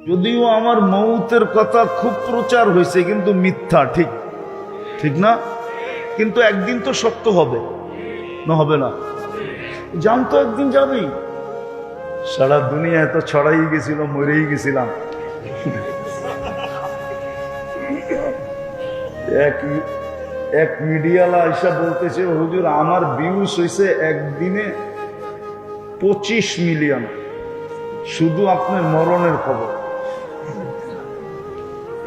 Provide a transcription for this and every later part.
যদিও আমার মৌতের কথা খুব প্রচার হয়েছে, কিন্তু মিথ্যা। ঠিক ঠিক না? কিন্তু একদিন তো সত্য হবে, না হবে না? জানতো একদিন যাবেই। সারা দুনিয়ায় তো ছড়াই গেছিল, মরেই গেছিলাম। এক মিডিয়ালা আইসা বলতেছে, হুজুর আমার ভিউজ হয়েছে একদিনে 25 মিলিয়ন, শুধু আপনার মরণের খবর।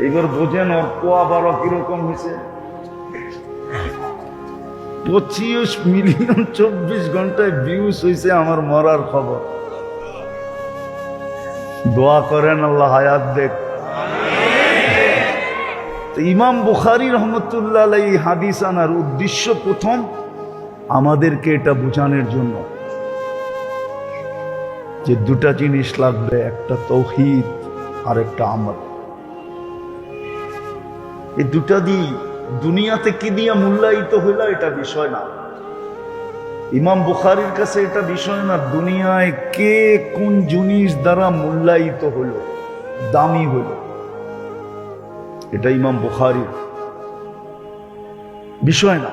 এবার বোঝেন ওর পোয়া বারো কিরকম হয়েছে। 25 মিলিয়ন 24 ঘন্টায় ভিউজ হয়েছে আমার মরার খবর। দোয়া করেন আল্লাহ হায়াত দেখ। ইমাম বুখারী রহমতুল্লাহ আলাইহি হাদিস আনার উদ্দেশ্য প্রথম আমাদেরকে এটা বোঝানোর জন্য যে দুটা জিনিস লাগবে, একটা তাওহীদ আর একটা আমল। এই দুটা দিয়ে দুনিয়াতে কি দিয়া মূল্যায়িত হইল এটা বিষয় না। ইমাম বুখারীর কাছে এটা বিষয় না দুনিয়ায় কে কোন জিনিস দ্বারা মূল্যায়িত হইল, দামি হইল, এটা ইমাম বুখারীর বিষয় না,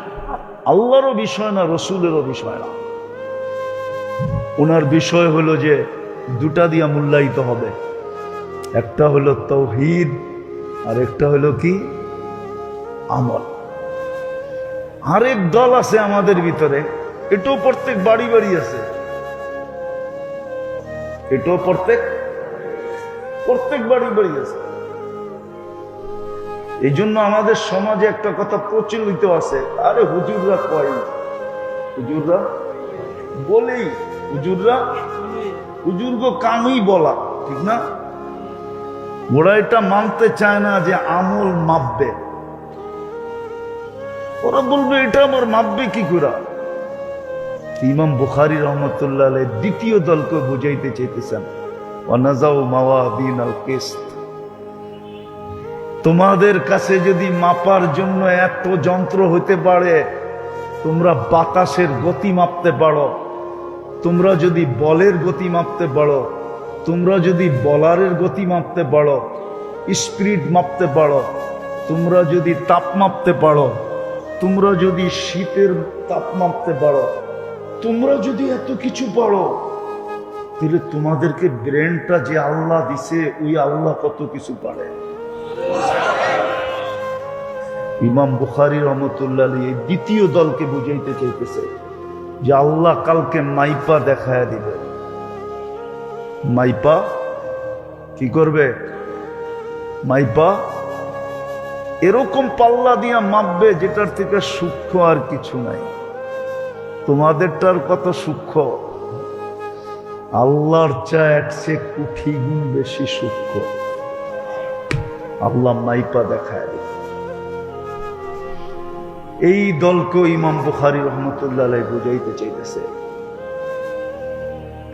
আল্লাহরও বিষয় না, রসুলেরও বিষয় না। ওনার বিষয় হলো যে দুটা দিয়া মূল্যায়িত হবে, একটা হলো তাওহীদ আর একটা হলো কি আমল। আরেক দল আছে আমাদের ভিতরে, এটাও প্রত্যেক বাড়ি বাড়ি আছে, এটাও প্রত্যেক বাড়ি বাড়ি আছে। এই জন্য আমাদের সমাজে একটা কথা প্রচলিত আছে, আরে হুজুররা কয়, হুজুররা বলেই, হুজুর্গ কামই বলা, ঠিক না? ওরা এটা মানতে চায় না যে আমল মাপবে। ওরা বলবে এটা আমার মাপবে কি করে? ইমাম বুখারী রহমতুল্লাহ আলাইহি দ্বিতীয় দলকে বুঝাইতে চাইতেছেন, ওয়ানাজাউ মাওয়াদিনাল কিসত। তোমাদের কাছে যদি মাপার জন্য এত যন্ত্র হতে পারে, তোমরা বাতাসের গতি মাপতে পারো, তোমরা যদি বলের গতি মাপতে পারো, তোমরা যদি বলারের গতি মাপতে পারো, স্পিড মাপতে পারো, তোমরা যদি তাপ মাপতে পারো, তোমরা যদি শীতের তাপ মাপতে পারো, তোমরা যদি এত কিছু পারো, তাহলে তোমাদেরকে ব্রেনটা যে আল্লাহ দিছে, ওই আল্লাহ কত কিছু পারে। ইমাম বুখারী রহমতুল্লাহ আলাইহি দ্বিতীয় দলকে বুঝাইতে চাইতেছে যে আল্লাহ কালকে মাইপা দেখায় দিবে। মাইপা কি করবে? মাইপা এরকম পাল্লা দিয়া মাপবে যেটার থেকে সূক্ষ্ম আর কিছু নাই। তোমাদেরটার কত সূক্ষ্ম, আল্লাহর চেয়ে 100 গুণ বেশি সূক্ষ্ম। আল্লাহ মাইপা দেখায় দিবে। এই দলকে ইমাম বুখারী রহমতুল্লাহ আলাইহি বুঝাইতে চাইতেছে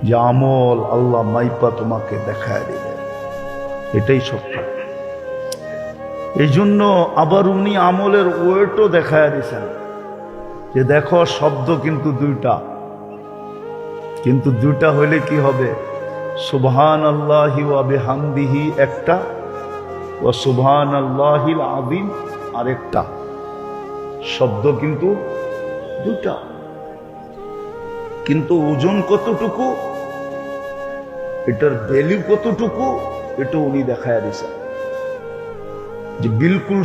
যে আমল আল্লাহ মাইপা তোমাকে দেখায় দিবে, এটাই সত্য। এই জন্য আবার উনি আমলের ওয়েটও দেখায় দিয়েছেন যে দেখো শব্দ কিন্তু দুইটা হইলে কি হবে? সুবহানাল্লাহি ওয়া বিহামদিহি একটা, ওয়া সুবহানাল্লাহিল আযীম আরেকটা। শব্দ কিন্তু দুটা, কিন্তু ওজন কতটুকু, এটার ভ্যালু কতটুকু, এটা উনি দেখায় দিয়েছেন যে বিলকুল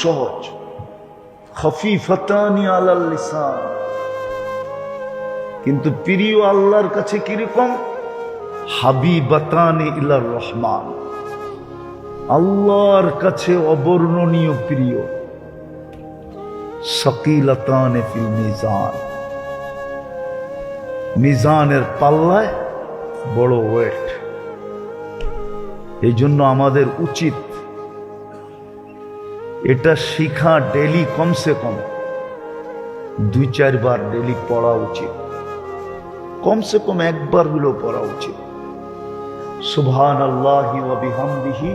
সহজ, খফিফাতানি আলাল লিসান। কিন্তু প্রিয় আল্লাহর কাছে কিরকম? হাবিবাতানি ইলার রহমান, আল্লাহর কাছে অবর্ণনীয় প্রিয়। সাকিলাতানে ফিল মিজান, মিজানের পাল্লায় বড় ওয়েট। এই জন্য আমাদের উচিত এটা শিখা, ডেলি কমসে কম 2-4 বার ডেলি পড়া উচিত, কমসে কম একবার গুলো পড়া উচিত। সুবহানাল্লাহি ওয়া বিহামদিহি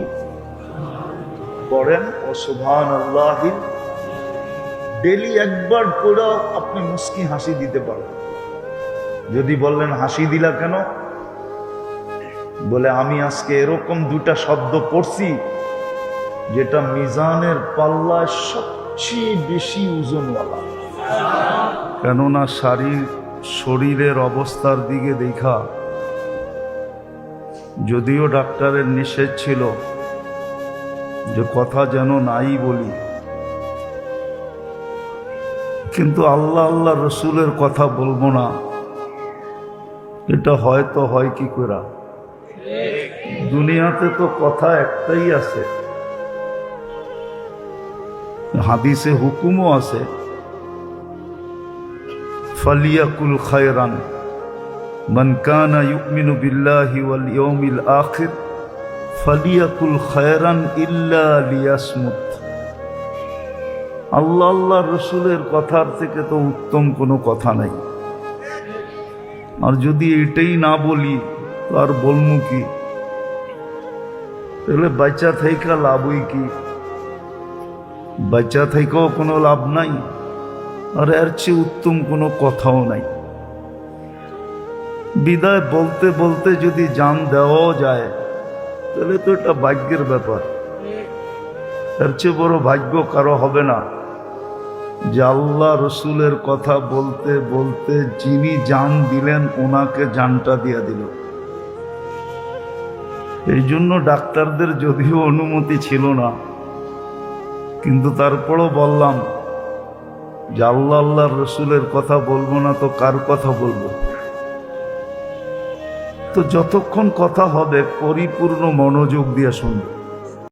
পড়েন, ও সুবহানাল্লাহি ডেলি একবার পড়া আপনি মুস্কি হাসি দিতে পারবেন। যদি বললেন হাসি দিলা কেন, বলে আমি আজকে এরকম দুটা শব্দ পড়ছি যেটা মিজানের পাল্লায় সবচেয়ে বেশি ওজনওয়ালা। কেননা শরীরের অবস্থার দিকে দেখা, যদিও ডাক্তারের নিষেধ ছিল যে কথা যেন নাই বলি, কিন্তু আল্লাহ আল্লাহ রসুলের কথা বলবো না, এটা হয়তো হয় কি করে? দুনিয়াতে তো কথা একটাই আছে, হাদিসে হুকুমও আছে, ফালিয়াকুল খায়রান মান কানা ইউমিনু বিল্লাহি ওয়াল ইয়াউমিল আখির ফালিয়াকুল খায়রান ইল্লা লিয়াসমুত। আল্লাহ আল্লাহ রসুলের কথার থেকে তো উত্তম কোনো কথা নাই। আর যদি এটাই না বলি তো আর বলমু কি? তাহলে বাচ্চা থেকে লাভই কি? বাচ্চা থেকেও কোনো লাভ নাই, আর এর চেয়ে উত্তম কোনো কথাও নাই। বিদায় বলতে বলতে যদি জান দেওয়াও যায় তাহলে তো এটা ভাগ্যের ব্যাপার। এর চেয়ে বড় ভাগ্য কারো হবে না যে আল্লাহ রসুলের কথা বলতে বলতে যিনি জান দিলেন ওনাকে জানটা দিয়ে দিল। এই জন্য ডাক্তারদের যদিও অনুমতি ছিল না, কিন্তু তারপরও বললাম যে আল্লাহ আল্লাহ রসুলের কথা বলবো না তো কার কথা বলবো? তো যতক্ষণ কথা হবে পরিপূর্ণ মনোযোগ দিয়ে শুনবো।